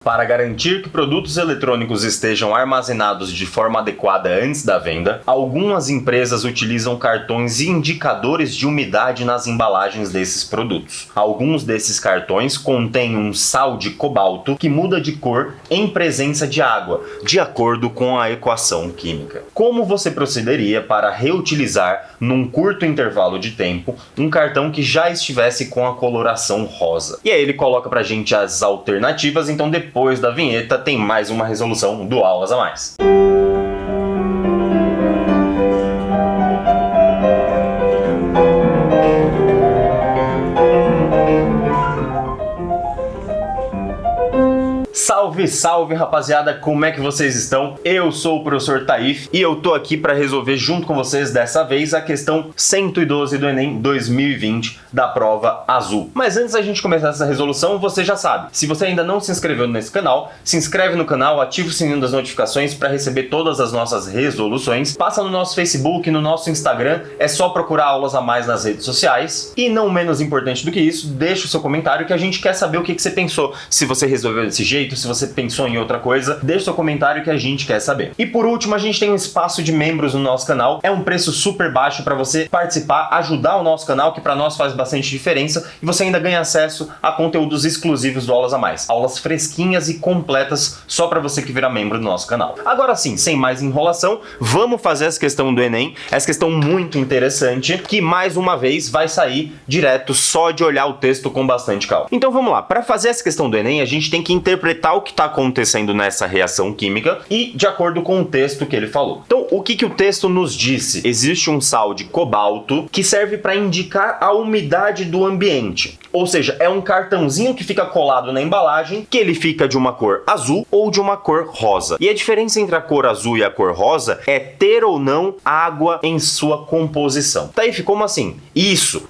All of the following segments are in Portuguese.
Para garantir que produtos eletrônicos estejam armazenados de forma adequada antes da venda, algumas empresas utilizam cartões e indicadores de umidade nas embalagens desses produtos. Alguns desses cartões contêm um sal de cobalto que muda de cor em presença de água, de acordo com a equação química. Como você procederia para reutilizar, num curto intervalo de tempo, um cartão que já estivesse com a coloração rosa? E aí ele coloca pra gente as alternativas, então depois da vinheta tem mais uma resolução do Aulas a Mais. Salve, salve rapaziada, como é que vocês estão? Eu sou o professor Taif e eu tô aqui para resolver junto com vocês dessa vez a questão 112 do Enem 2020 da prova azul. Mas antes da gente começar essa resolução, você já sabe, se você ainda não se inscreveu nesse canal, se inscreve no canal, ativa o sininho das notificações para receber todas as nossas resoluções, passa no nosso Facebook, no nosso Instagram, é só procurar Aulas a Mais nas redes sociais e não menos importante do que isso, deixa o seu comentário que a gente quer saber o que você pensou, se você resolveu desse jeito, se você pensou em outra coisa, deixa seu comentário que a gente quer saber. E por último, a gente tem um espaço de membros no nosso canal, é um preço super baixo para você participar, ajudar o nosso canal, que para nós faz bastante diferença, e você ainda ganha acesso a conteúdos exclusivos do Aulas a Mais, aulas fresquinhas e completas só para você que vira membro do nosso canal. Agora sim, sem mais enrolação, vamos fazer essa questão do Enem, essa questão muito interessante, que mais uma vez vai sair direto só de olhar o texto com bastante calma. Então vamos lá, para fazer essa questão do Enem, a gente tem que interpretar o que está acontecendo nessa reação química e de acordo com o texto que ele falou. Então, o que o texto nos disse? Existe um sal de cobalto que serve para indicar a umidade do ambiente. Ou seja, é um cartãozinho que fica colado na embalagem, que ele fica de uma cor azul ou de uma cor rosa. E a diferença entre a cor azul e a cor rosa é ter ou não água em sua composição. Tá aí, como assim?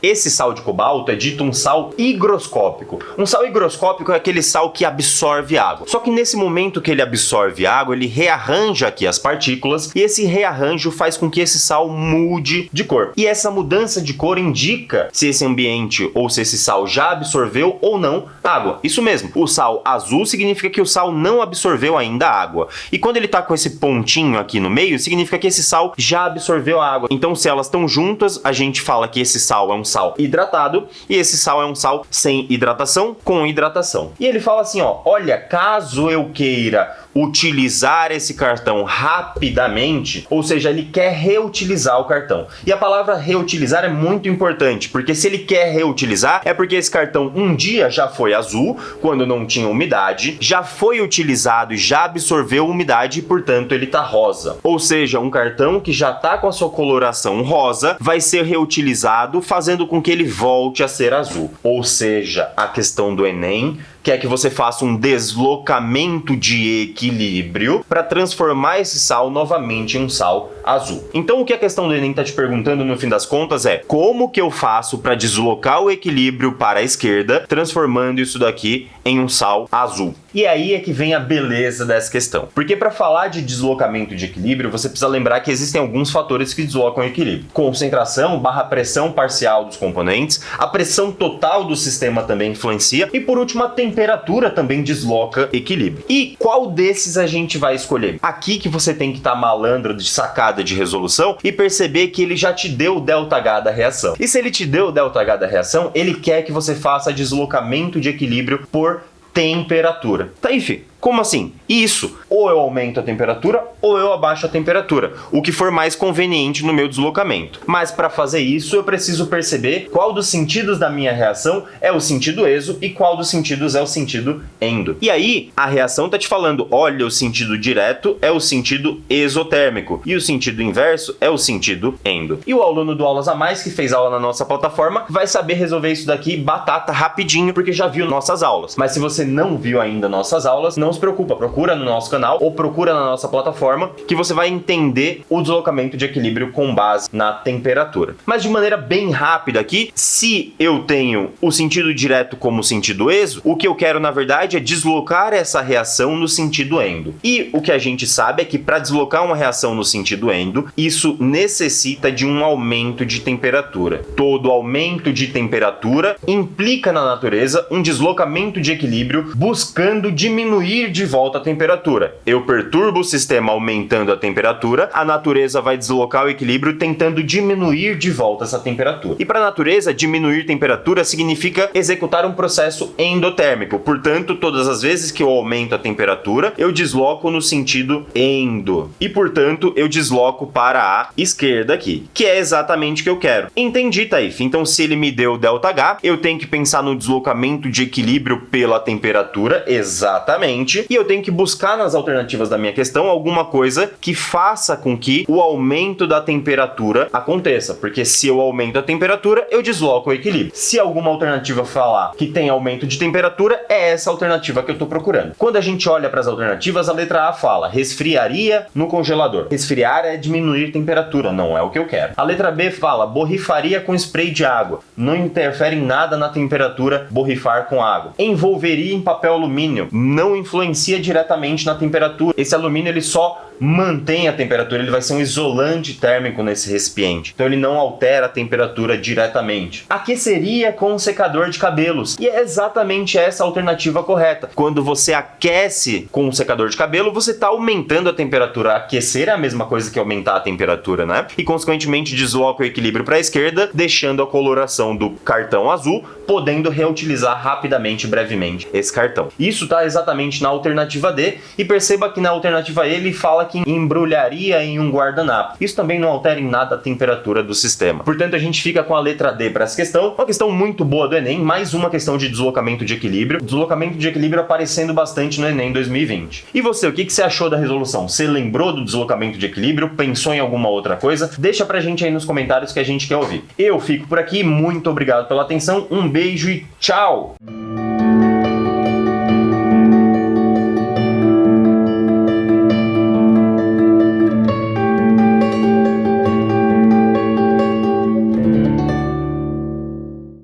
Esse sal de cobalto é dito um sal higroscópico. Um sal higroscópico é aquele sal que absorve água. Só que nesse momento que ele absorve água, ele rearranja aqui as partículas e esse rearranjo faz com que esse sal mude de cor. E essa mudança de cor indica se esse ambiente ou se esse sal já absorveu ou não água. Isso mesmo, o sal azul significa que o sal não absorveu ainda a água. E quando ele tá com esse pontinho aqui no meio, significa que esse sal já absorveu a água. Então se elas estão juntas, a gente fala que esse sal é um sal hidratado e esse sal é um sal sem hidratação com hidratação. E ele fala assim, ó, olha, caso eu queira utilizar esse cartão rapidamente, ou seja, ele quer reutilizar o cartão. E a palavra reutilizar é muito importante, porque se ele quer reutilizar, é porque esse cartão um dia já foi azul, quando não tinha umidade, já foi utilizado e já absorveu umidade e, portanto, ele tá rosa. Ou seja, um cartão que já tá com a sua coloração rosa, vai ser reutilizado, fazendo com que ele volte a ser azul. Ou seja, a questão do Enem quer que você faça um deslocamento de equilíbrio para transformar esse sal novamente em um sal azul. Então o que a questão do Enem está te perguntando no fim das contas é como que eu faço para deslocar o equilíbrio para a esquerda, transformando isso daqui em um sal azul. E aí é que vem a beleza dessa questão. Porque para falar de deslocamento de equilíbrio, você precisa lembrar que existem alguns fatores que deslocam o equilíbrio. Concentração / pressão parcial dos componentes, a pressão total do sistema também influencia e por último a temperatura também desloca equilíbrio. E qual desses a gente vai escolher? Aqui que você tem que estar malandro de sacada de resolução e perceber que ele já te deu o ΔH da reação. E se ele te deu o ΔH da reação, ele quer que você faça deslocamento de equilíbrio por temperatura. Tá, enfim. Como assim? Isso, ou eu aumento a temperatura ou eu abaixo a temperatura, o que for mais conveniente no meu deslocamento. Mas para fazer isso eu preciso perceber qual dos sentidos da minha reação é o sentido exo e qual dos sentidos é o sentido endo. E aí a reação tá te falando, olha, o sentido direto é o sentido exotérmico e o sentido inverso é o sentido endo. E o aluno do Aulas a Mais que fez aula na nossa plataforma vai saber resolver isso daqui batata rapidinho porque já viu nossas aulas. Mas se você não viu ainda nossas aulas, não se preocupa, procura no nosso canal ou procura na nossa plataforma que você vai entender o deslocamento de equilíbrio com base na temperatura. Mas de maneira bem rápida aqui, se eu tenho o sentido direto como sentido exo, o que eu quero na verdade é deslocar essa reação no sentido endo. E o que a gente sabe é que para deslocar uma reação no sentido endo, isso necessita de um aumento de temperatura. Todo aumento de temperatura implica na natureza um deslocamento de equilíbrio buscando diminuir diminuir de volta a temperatura. Eu perturbo o sistema aumentando a temperatura, a natureza vai deslocar o equilíbrio tentando diminuir de volta essa temperatura. E para a natureza, diminuir temperatura significa executar um processo endotérmico. Portanto, todas as vezes que eu aumento a temperatura, eu desloco no sentido endo. E, portanto, eu desloco para a esquerda aqui, que é exatamente o que eu quero. Entendi, Taif. Então, se ele me deu ΔH, eu tenho que pensar no deslocamento de equilíbrio pela temperatura, exatamente, e eu tenho que buscar nas alternativas da minha questão alguma coisa que faça com que o aumento da temperatura aconteça, porque se eu aumento a temperatura, eu desloco o equilíbrio. Se alguma alternativa falar que tem aumento de temperatura, é essa alternativa que eu estou procurando. Quando a gente olha para as alternativas, a letra A fala resfriaria no congelador. Resfriar é diminuir temperatura, não é o que eu quero. A letra B fala borrifaria com spray de água. Não interfere em nada na temperatura borrifar com água. Envolveria em papel alumínio. Não influencia diretamente na temperatura. Esse alumínio ele só mantém a temperatura, ele vai ser um isolante térmico nesse recipiente. Então ele não altera a temperatura diretamente. Aqueceria com um secador de cabelos. E é exatamente essa a alternativa correta. Quando você aquece com um secador de cabelo, você está aumentando a temperatura. Aquecer é a mesma coisa que aumentar a temperatura, né? E consequentemente desloca o equilíbrio para a esquerda, deixando a coloração do cartão azul, podendo reutilizar rapidamente e brevemente esse cartão. Isso está exatamente na alternativa D, e perceba que na alternativa E ele fala que embrulharia em um guardanapo. Isso também não altera em nada a temperatura do sistema. Portanto, a gente fica com a letra D para essa questão. Uma questão muito boa do Enem, mais uma questão de deslocamento de equilíbrio. Deslocamento de equilíbrio aparecendo bastante no Enem 2020. E você, o que você achou da resolução? Você lembrou do deslocamento de equilíbrio? Pensou em alguma outra coisa? Deixa pra gente aí nos comentários que a gente quer ouvir. Eu fico por aqui, muito obrigado pela atenção, um beijo e tchau!